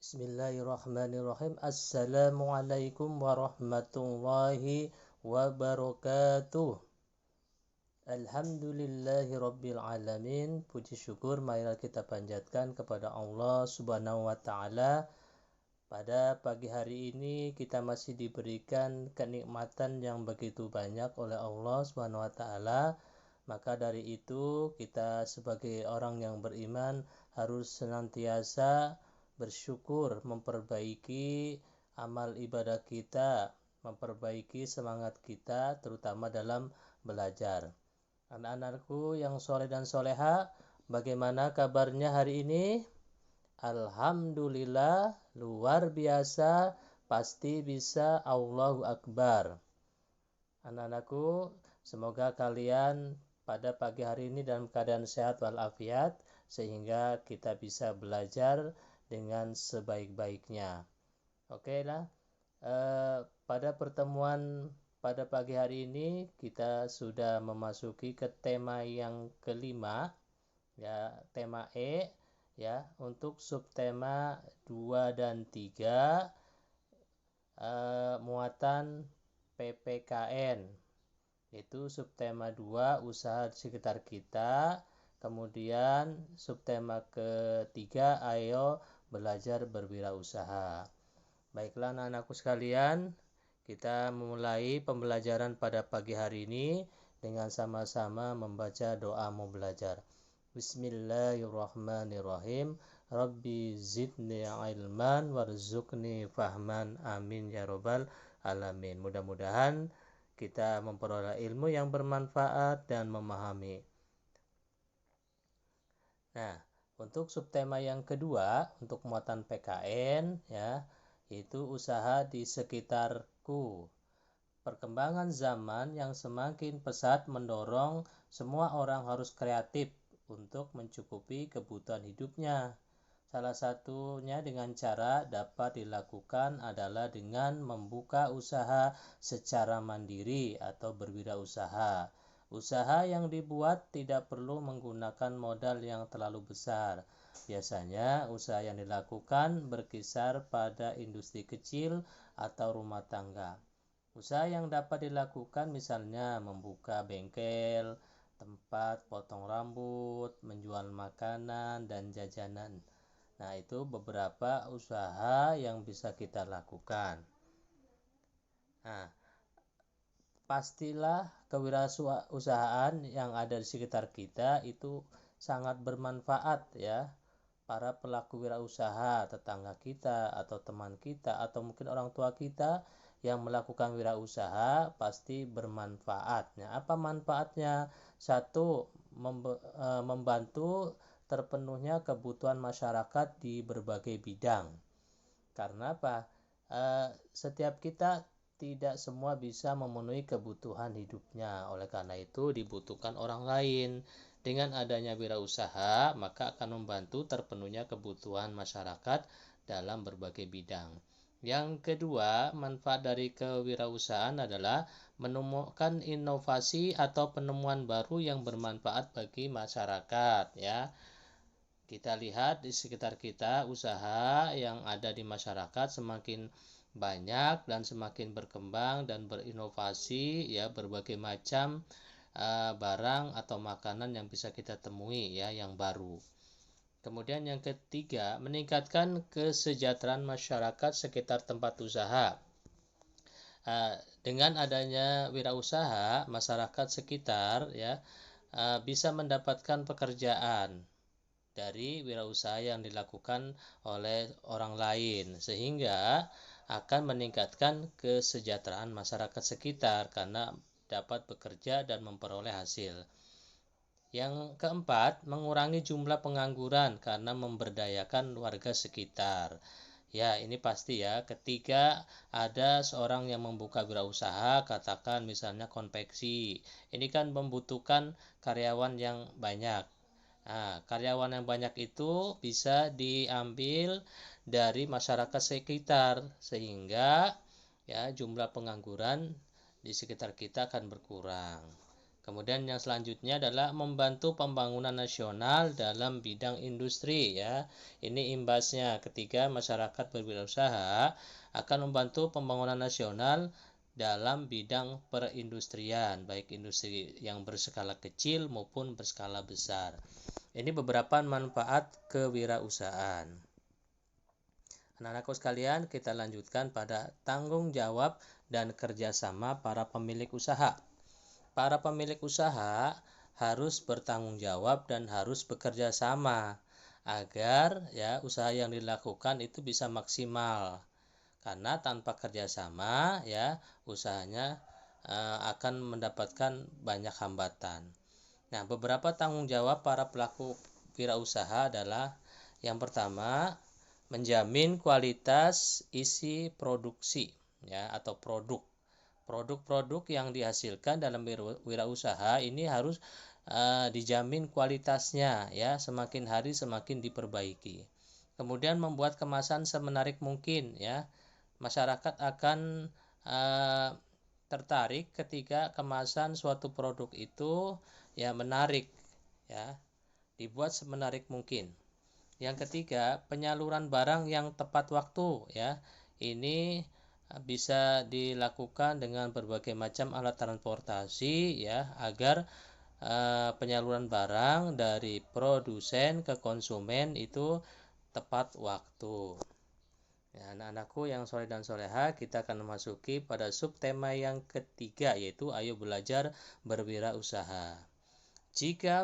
Bismillahirrahmanirrahim. Assalamualaikum warahmatullahi wabarakatuh. Alhamdulillahi rabbil alamin. Puji syukur marilah kita panjatkan kepada Allah Subhanahu wa taala. Pada pagi hari ini kita masih diberikan kenikmatan yang begitu banyak oleh Allah Subhanahu wa taala. Maka dari itu kita sebagai orang yang beriman harus senantiasa bersyukur, memperbaiki amal ibadah kita, memperbaiki semangat kita terutama dalam belajar. Anak-anakku yang soleh dan soleha, bagaimana kabarnya hari ini? Alhamdulillah, luar biasa, pasti bisa, Allahu Akbar. Anak-anakku, semoga kalian pada pagi hari ini dalam keadaan sehat walafiat, sehingga kita bisa belajar dengan sebaik-baiknya. Oke lah, pada pertemuan pada pagi hari ini kita sudah memasuki ke tema yang kelima, ya, tema E, ya. Untuk subtema 2 dan 3, muatan PPKN, itu subtema 2, usaha di sekitar kita. Kemudian subtema ketiga, ayo belajar berwirausaha. Baiklah anak-anakku sekalian, kita memulai pembelajaran pada pagi hari ini dengan sama-sama membaca doa mau belajar. Bismillahirrahmanirrahim. Rabbi zidni ilman warzuqni fahman. Amin ya robbal alamin. Mudah-mudahan kita memperoleh ilmu yang bermanfaat dan memahami. Nah, untuk subtema yang kedua, untuk muatan PKN, ya, yaitu usaha di sekitarku. Perkembangan zaman yang semakin pesat mendorong semua orang harus kreatif untuk mencukupi kebutuhan hidupnya. Salah satunya dengan cara dapat dilakukan adalah dengan membuka usaha secara mandiri atau berwirausaha. Usaha yang dibuat tidak perlu menggunakan modal yang terlalu besar. Biasanya usaha yang dilakukan berkisar pada industri kecil atau rumah tangga. Usaha yang dapat dilakukan misalnya membuka bengkel, tempat potong rambut, menjual makanan dan jajanan. Nah, itu beberapa usaha yang bisa kita lakukan. Nah, pastilah kewirausahaan yang ada di sekitar kita itu sangat bermanfaat, ya. Para pelaku wirausaha, tetangga kita atau teman kita atau mungkin orang tua kita yang melakukan wirausaha pasti bermanfaat. Nah, apa manfaatnya? Satu, membantu terpenuhnya kebutuhan masyarakat di berbagai bidang. Karena apa? Setiap kita tidak semua bisa memenuhi kebutuhan hidupnya. Oleh karena itu dibutuhkan orang lain. Dengan adanya wirausaha, maka akan membantu terpenuhnya kebutuhan masyarakat dalam berbagai bidang. Yang kedua, manfaat dari kewirausahaan adalah menemukan inovasi atau penemuan baru yang bermanfaat bagi masyarakat, ya. Kita lihat di sekitar kita, usaha yang ada di masyarakat semakin banyak dan semakin berkembang dan berinovasi, ya, berbagai macam barang atau makanan yang bisa kita temui, ya, yang baru. Kemudian yang ketiga, meningkatkan kesejahteraan masyarakat sekitar tempat usaha. Dengan adanya wirausaha, masyarakat sekitar, ya, bisa mendapatkan pekerjaan dari wirausaha yang dilakukan oleh orang lain, sehingga akan meningkatkan kesejahteraan masyarakat sekitar karena dapat bekerja dan memperoleh hasil. Yang keempat, mengurangi jumlah pengangguran karena memberdayakan warga sekitar. Ya, ini pasti, ya. Ketika ada seorang yang membuka wirausaha, katakan misalnya konveksi, ini kan membutuhkan karyawan yang banyak. Nah, karyawan yang banyak itu bisa diambil dari masyarakat sekitar, sehingga, ya, jumlah pengangguran di sekitar kita akan berkurang. Kemudian yang selanjutnya adalah membantu pembangunan nasional dalam bidang industri ya. Ini imbasnya ketika masyarakat berwirausaha akan membantu pembangunan nasional dalam bidang perindustrian, baik industri yang berskala kecil maupun berskala besar. Ini beberapa manfaat kewirausahaan. Anak-anakku sekalian, kita lanjutkan pada tanggung jawab dan kerjasama para pemilik usaha. Para pemilik usaha harus bertanggung jawab dan harus bekerja sama agar ya usaha yang dilakukan itu bisa maksimal. Karena tanpa kerjasama ya usahanya akan mendapatkan banyak hambatan. Nah, beberapa tanggung jawab para pelaku wirausaha adalah yang pertama, menjamin kualitas isi produksi ya atau produk. Produk-produk yang dihasilkan dalam wirausaha ini harus dijamin kualitasnya ya, semakin hari semakin diperbaiki. Kemudian membuat kemasan semenarik mungkin ya. Masyarakat akan tertarik ketika kemasan suatu produk itu ya menarik ya, dibuat semenarik mungkin. Yang ketiga, penyaluran barang yang tepat waktu ya. Ini bisa dilakukan dengan berbagai macam alat transportasi ya agar penyaluran barang dari produsen ke konsumen itu tepat waktu. Ya, anak-anakku yang soleh dan soleha, kita akan memasuki pada subtema yang ketiga, yaitu ayo belajar berwirausaha. Jiwa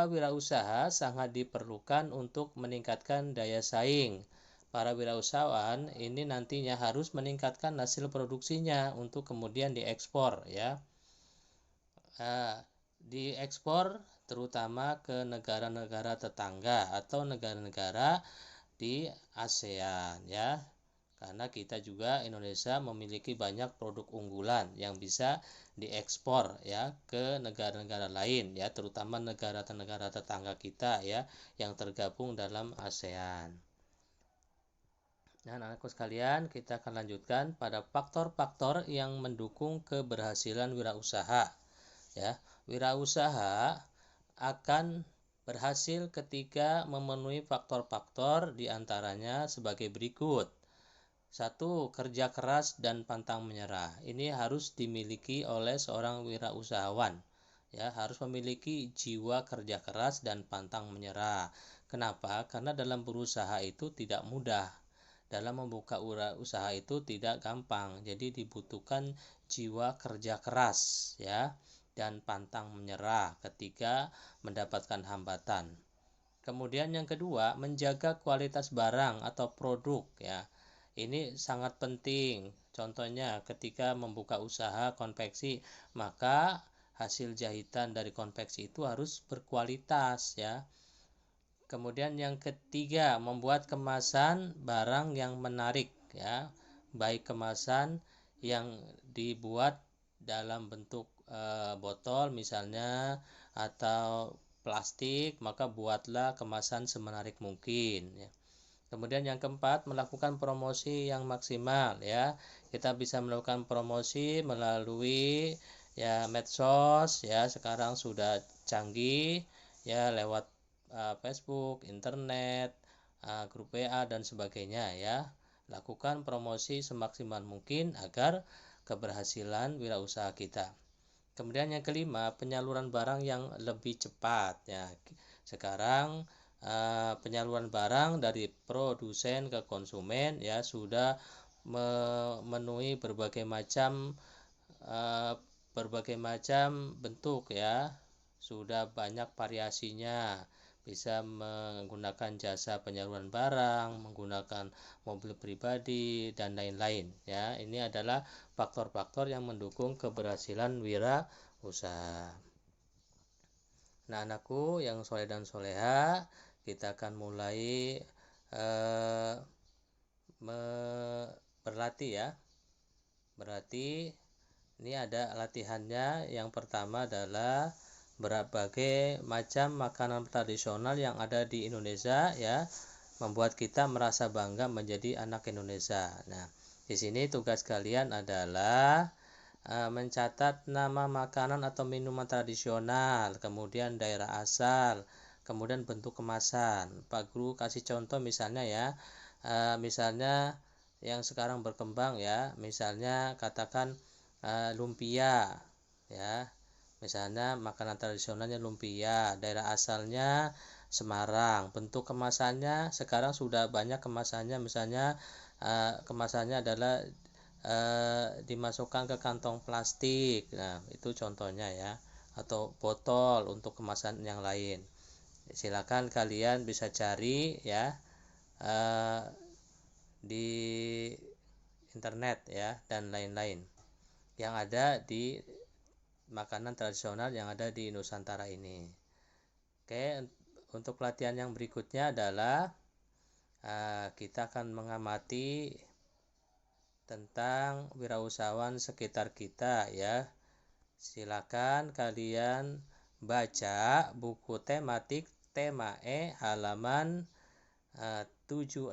wirausaha sangat diperlukan untuk meningkatkan daya saing. Para wirausahawan ini nantinya harus meningkatkan hasil produksinya untuk kemudian diekspor ya. Diekspor terutama ke negara-negara tetangga atau negara-negara di ASEAN ya. Karena kita juga Indonesia memiliki banyak produk unggulan yang bisa diekspor ya ke negara-negara lain ya, terutama negara-negara tetangga kita ya yang tergabung dalam ASEAN. Nah, anak-anakku sekalian, kita akan lanjutkan pada faktor-faktor yang mendukung keberhasilan wirausaha. Ya, wirausaha akan berhasil ketika memenuhi faktor-faktor diantaranya sebagai berikut. 1. Kerja keras dan pantang menyerah. Ini harus dimiliki oleh seorang wirausahawan. Ya, harus memiliki jiwa kerja keras dan pantang menyerah. Kenapa? Karena dalam berusaha itu tidak mudah. Dalam membuka usaha itu tidak gampang. Jadi dibutuhkan jiwa kerja keras ya dan pantang menyerah ketika mendapatkan hambatan. Kemudian yang kedua, menjaga kualitas barang atau produk ya. Ini sangat penting. Contohnya ketika membuka usaha konveksi, maka hasil jahitan dari konveksi itu harus berkualitas ya. Kemudian yang ketiga, membuat kemasan barang yang menarik ya, baik kemasan yang dibuat dalam bentuk botol misalnya atau plastik, maka buatlah kemasan semenarik mungkin ya. Kemudian yang keempat, melakukan promosi yang maksimal ya. Kita bisa melakukan promosi melalui ya medsos ya, sekarang sudah canggih ya, lewat Facebook, internet, grup WA dan sebagainya ya. Lakukan promosi semaksimal mungkin agar keberhasilan wirausaha kita. Kemudian yang kelima, penyaluran barang yang lebih cepat ya. Sekarang penyaluran barang dari produsen ke konsumen ya sudah memenuhi berbagai macam bentuk ya. Sudah banyak variasinya. Bisa menggunakan jasa penyaluran barang, menggunakan mobil pribadi dan lain-lain ya. Ini adalah faktor-faktor yang mendukung keberhasilan wirausaha. Nah, anakku yang soleh dan soleha, kita akan mulai berlatih ya. Berarti ini ada latihannya. Yang pertama adalah berbagai macam makanan tradisional yang ada di Indonesia ya, membuat kita merasa bangga menjadi anak Indonesia. Nah, di sini tugas kalian adalah mencatat nama makanan atau minuman tradisional, kemudian daerah asal, kemudian bentuk kemasan. Pak Guru kasih contoh misalnya ya, misalnya yang sekarang berkembang ya, misalnya katakan lumpia ya. Misalnya makanan tradisionalnya lumpia, daerah asalnya Semarang. Bentuk kemasannya sekarang sudah banyak kemasannya, misalnya kemasannya adalah dimasukkan ke kantong plastik. Nah, itu contohnya ya. Atau botol untuk kemasan yang lain. Silakan kalian bisa cari ya di internet ya dan lain-lain yang ada di makanan tradisional yang ada di Nusantara ini. Oke, untuk latihan yang berikutnya adalah kita akan mengamati tentang wirausahawan sekitar kita ya. Silakan kalian baca buku tematik tema E halaman 76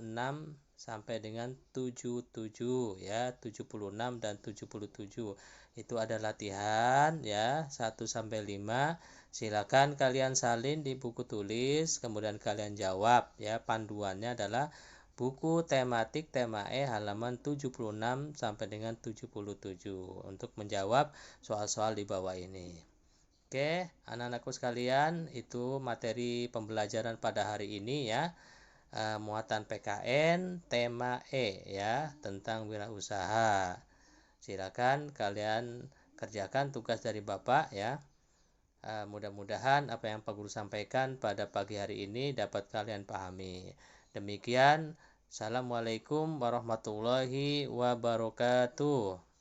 sampai dengan 77 ya, 76 dan 77. Itu ada latihan ya, 1 sampai 5. Silakan kalian salin di buku tulis, kemudian kalian jawab ya. Panduannya adalah buku tematik tema E halaman 76 sampai dengan 77 untuk menjawab soal-soal di bawah ini. Oke, anak-anakku sekalian, itu materi pembelajaran pada hari ini ya. Muatan PKN tema E ya, tentang wirausaha. Silakan kalian kerjakan tugas dari Bapak ya. Mudah-mudahan apa yang Pak Guru sampaikan pada pagi hari ini dapat kalian pahami. Demikian, Assalamualaikum warahmatullahi wabarakatuh.